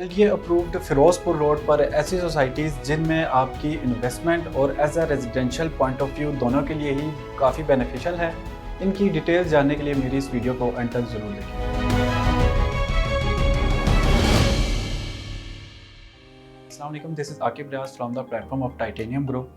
LDA approved Firozpur road पर ऐसी societies जिनमें आपकी इन्वेस्टमेंट और as a residential point of view दोनों के लिए ही काफ़ी बेनिफिशियल है। इनकी डिटेल्स जानने के लिए मेरी इस वीडियो को एंड तक ज़रूर देखें। अस्सलाम वालेकुम, this is Aqib Riyaz from the platform of Titanium Group.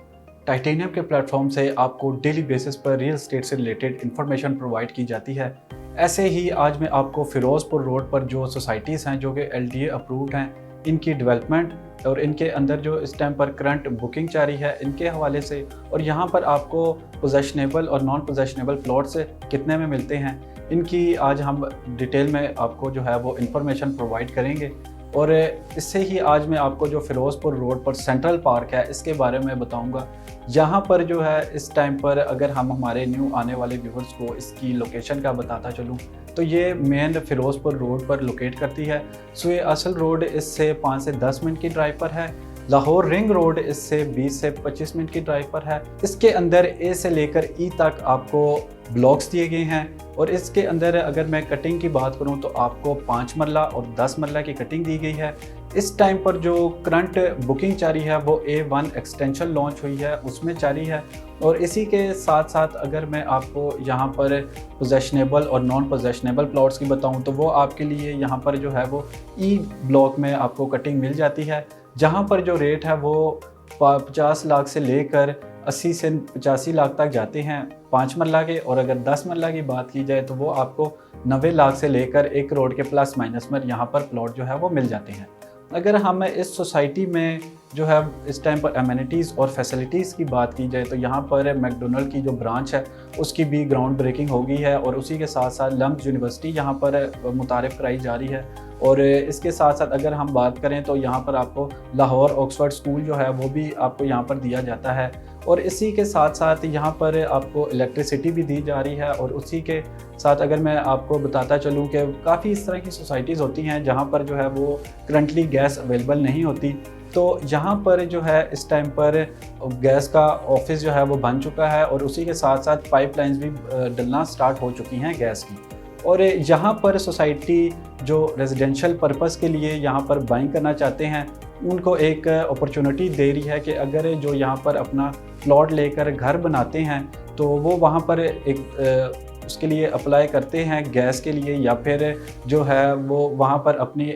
Titanium के प्लेटफॉर्म से आपको डेली बेसिस पर रियल एस्टेट से रिलेटेड इंफॉर्मेशन प्रोवाइड की जाती है। ऐसे ही आज मैं आपको फिरोज़पुर रोड पर जो सोसाइटीज़ हैं जो कि एलडीए अप्रूव्ड हैं, इनकी डेवलपमेंट और इनके अंदर जो इस टाइम पर करंट बुकिंग जारी है इनके हवाले से, और यहाँ पर आपको पोजेशनेबल और नॉन पोजेशनेबल प्लॉट्स कितने में मिलते हैं, इनकी आज हम डिटेल में आपको जो है वो इन्फॉर्मेशन प्रोवाइड करेंगे। और इससे ही आज मैं आपको जो फिरोज़पुर रोड पर सेंट्रल पार्क है इसके बारे में बताऊंगा। यहाँ पर जो है इस टाइम पर अगर हम हमारे न्यू आने वाले व्यूवर्स को इसकी लोकेशन का बताता चलूँ तो ये मेन फिरोज़पुर रोड पर लोकेट करती है। सो ये असल रोड इससे 5 से 10 मिनट की ड्राइव पर है। लाहौर रिंग रोड इससे 20 से 25 मिनट की ड्राइव पर है। इसके अंदर ए से लेकर ई तक आपको ब्लॉक्स दिए गए हैं, और इसके अंदर अगर मैं कटिंग की बात करूं तो आपको 5 मरला और 10 मरला की कटिंग दी गई है। इस टाइम पर जो करंट बुकिंग जारी है वो A1 एक्सटेंशन लॉन्च हुई है उसमें जारी है। और इसी के साथ साथ अगर मैं आपको यहाँ पर पोजेशनेबल और नॉन पोजेशनेबल प्लॉट्स की बताऊँ तो वो आपके लिए यहाँ पर जो है वो ई ब्लॉक में आपको कटिंग मिल जाती है, जहाँ पर जो रेट है वो 50 लाख से लेकर 80 से 85 लाख तक जाते हैं 5 मरला के। और अगर 10 मरला की बात की जाए तो वो आपको 90 लाख से लेकर 1 करोड़ के प्लस माइनस में यहाँ पर प्लॉट जो है वो मिल जाते हैं। अगर हम इस सोसाइटी में जो है इस टाइम पर एमिनिटीज़ और फैसिलिटीज़ की बात की जाए तो यहाँ पर मैकडोनल्ड की जो ब्रांच है उसकी भी ग्राउंड ब्रेकिंग हो गई है, और उसी के साथ साथ लम्स यूनिवर्सिटी यहाँ पर मुतारिफ कराई जा रही है। और इसके साथ साथ अगर हम बात करें तो यहाँ पर आपको लाहौर ऑक्सफर्ड स्कूल जो है वो भी आपको यहाँ पर दिया जाता है। और इसी के साथ साथ यहाँ पर आपको इलेक्ट्रिसिटी भी दी जा रही है। और उसी के साथ अगर मैं आपको बताता चलूँ कि काफ़ी इस तरह की सोसाइटीज़ होती हैं जहाँ पर जो है वो करंटली गैस अवेलेबल नहीं होती, तो यहाँ पर जो है इस टाइम पर गैस का ऑफिस जो है वो बन चुका है, और उसी के साथ साथ पाइपलाइंस भी डलना स्टार्ट हो चुकी हैं गैस की। और यहाँ पर सोसाइटी जो रेजिडेंशियल पर्पस के लिए यहाँ पर बाइंग करना चाहते हैं उनको एक अपॉर्चुनिटी दे रही है कि अगर जो यहाँ पर अपना प्लॉट लेकर घर बनाते हैं तो वो वहाँ पर एक उसके लिए अप्लाई करते हैं गैस के लिए, या फिर जो है वो वहाँ पर अपनी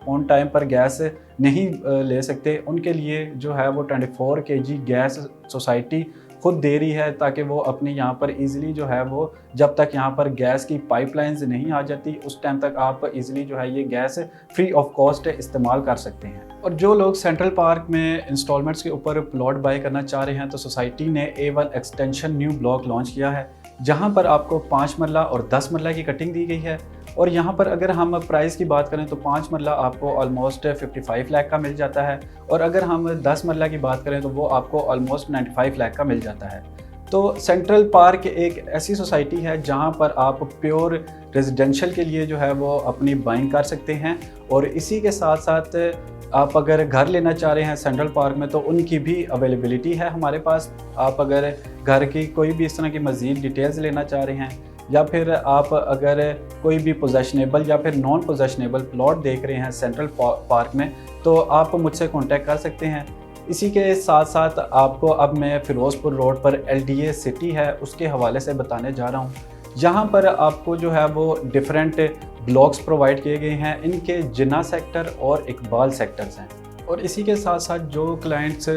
ऑन टाइम पर गैस नहीं ले सकते, उनके लिए जो है वो 24 kg गैस सोसाइटी खुद दे रही है, ताकि वो अपने यहाँ पर इजीली जो है वो जब तक यहाँ पर गैस की पाइपलाइंस नहीं आ जाती उस टाइम तक आप इजीली जो है ये गैस फ्री ऑफ कॉस्ट इस्तेमाल कर सकते हैं। और जो लोग सेंट्रल पार्क में इंस्टॉलमेंट्स के ऊपर प्लॉट बाय करना चाह रहे हैं तो सोसाइटी ने A1 extension new block launch किया है, जहाँ पर आपको 5 मरला और 10 मरला की कटिंग दी गई है। और यहाँ पर अगर हम प्राइस की बात करें तो 5 मरला आपको ऑलमोस्ट 55 लाख का मिल जाता है, और अगर हम 10 मरला की बात करें तो वो आपको ऑलमोस्ट 95 लाख का मिल जाता है। तो सेंट्रल पार्क एक ऐसी सोसाइटी है जहाँ पर आप प्योर रेजिडेंशियल के लिए जो है वो अपनी बाइंग कर सकते हैं। और इसी के साथ साथ आप अगर घर लेना चाह रहे हैं सेंट्रल पार्क में तो उनकी भी अवेलेबिलिटी है हमारे पास। आप अगर घर की कोई भी इस तरह की मज़ीद डिटेल्स लेना चाह रहे हैं, या फिर आप अगर कोई भी पोजेशनेबल या फिर नॉन पोजेशनेबल प्लॉट देख रहे हैं सेंट्रल पार्क में, तो आप मुझसे कांटेक्ट कर सकते हैं। इसी के साथ साथ आपको अब मैं फिरोज़पुर रोड पर एलडीए सिटी है उसके हवाले से बताने जा रहा हूँ। यहाँ पर आपको जो है वो डिफरेंट ब्लॉक्स प्रोवाइड किए गए हैं, इनके जिन्ना सेक्टर और इकबाल सेक्टर्स हैं। और इसी के साथ साथ जो क्लाइंट्स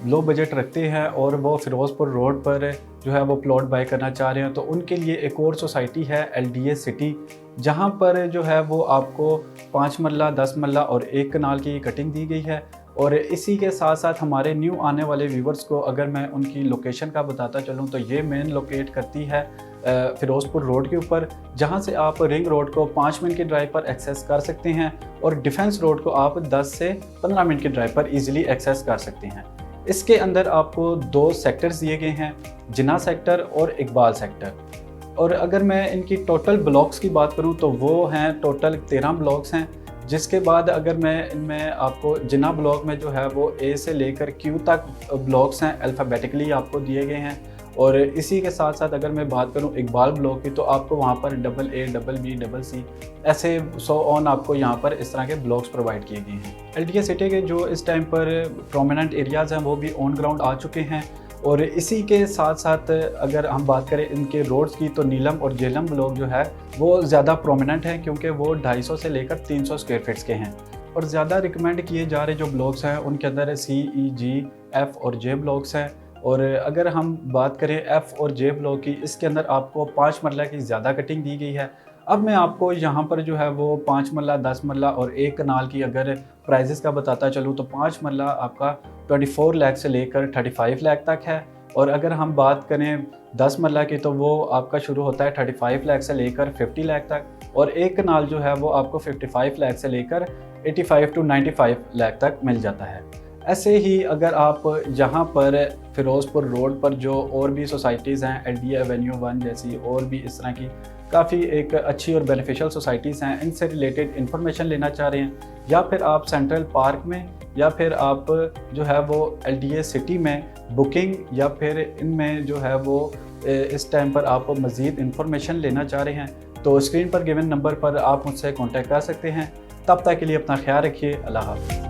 लो बजट रखते हैं और वो फिरोज़पुर रोड पर जो है वो प्लॉट बाय करना चाह रहे हैं तो उनके लिए एक और सोसाइटी है एलडीए सिटी, जहाँ पर जो है वो आपको 5 मरला 10 मरला और 1 कनाल की कटिंग दी गई है। और इसी के साथ साथ हमारे न्यू आने वाले व्यूवर्स को अगर मैं उनकी लोकेशन का बताता चलूँ तो ये मेन लोकेट करती है फिरोज़पुर रोड के ऊपर, जहाँ से आप रिंग रोड को 5 मिनट की ड्राइव पर एक्सेस कर सकते हैं, और डिफेंस रोड को आप 10 से 15 मिनट की ड्राइव पर इजीली एक्सेस कर सकते हैं। इसके अंदर आपको 2 सेक्टर्स दिए गए हैं, जिन्ना सेक्टर और इकबाल सेक्टर। और अगर मैं इनकी टोटल ब्लॉक्स की बात करूं तो वो हैं टोटल 13 ब्लॉक्स हैं। जिसके बाद अगर मैं इनमें आपको जिन्ना ब्लॉक में जो है वो A से लेकर Q तक ब्लॉक्स हैं, अल्फ़ाबेटिकली आपको दिए गए हैं। और इसी के साथ साथ अगर मैं बात करूं इकबाल ब्लॉक की, तो आपको वहां पर AA, BB, CC ऐसे सो ऑन आपको यहां पर इस तरह के ब्लॉक्स प्रोवाइड किए गए हैं। LDA सिटी के जो इस टाइम पर प्रोमिनेंट एरियाज़ हैं वो भी ऑन ग्राउंड आ चुके हैं। और इसी के साथ साथ अगर हम बात करें इनके रोड्स की, तो नीलम और जेलम ब्लॉक जो है वो ज़्यादा प्रोमिनेंट हैं, क्योंकि वो 250 से लेकर 300 स्क्वायर फीट्स के हैं। और ज़्यादा रिकमेंड किए जा रहे जो ब्लॉक्स हैं उनके अंदर C, E, G, F और J ब्लॉक्स हैं। और अगर हम बात करें F और J ब्लॉक की, इसके अंदर आपको 5 मरला की ज़्यादा कटिंग दी गई है। अब मैं आपको यहाँ पर जो है वो 5 मरला, 10 मरला और 1 कनाल की अगर प्राइजेस का बताता चलूँ, तो 5 मरला आपका 24 लाख से लेकर 35 लाख तक है। और अगर हम बात करें 10 मरला की, तो वो आपका शुरू होता है 35 लाख से लेकर 50 लाख तक। और 1 कनाल जो है वो आपको 55 लाख से लेकर 85 to 95 लाख तक मिल जाता है। ऐसे ही अगर आप यहाँ पर फिरोज़पुर रोड पर जो और भी सोसाइटीज़ हैं, LDA एवेन्यू 1 जैसी और भी इस तरह की काफ़ी एक अच्छी और बेनिफिशियल सोसाइटीज़ हैं, इनसे रिलेटेड इन्फॉर्मेशन लेना चाह रहे हैं, या फिर आप सेंट्रल पार्क में, या फिर आप जो है वो LDA सिटी में बुकिंग, या फिर इनमें जो है वो इस टाइम पर आप मज़ीद इन्फॉर्मेशन लेना चाह रहे हैं, तो स्क्रीन पर गिवन नंबर पर आप मुझसे कॉन्टैक्ट कर सकते हैं। तब तक के लिए अपना ख्याल रखिए। अल्लाह हाफ़िज़।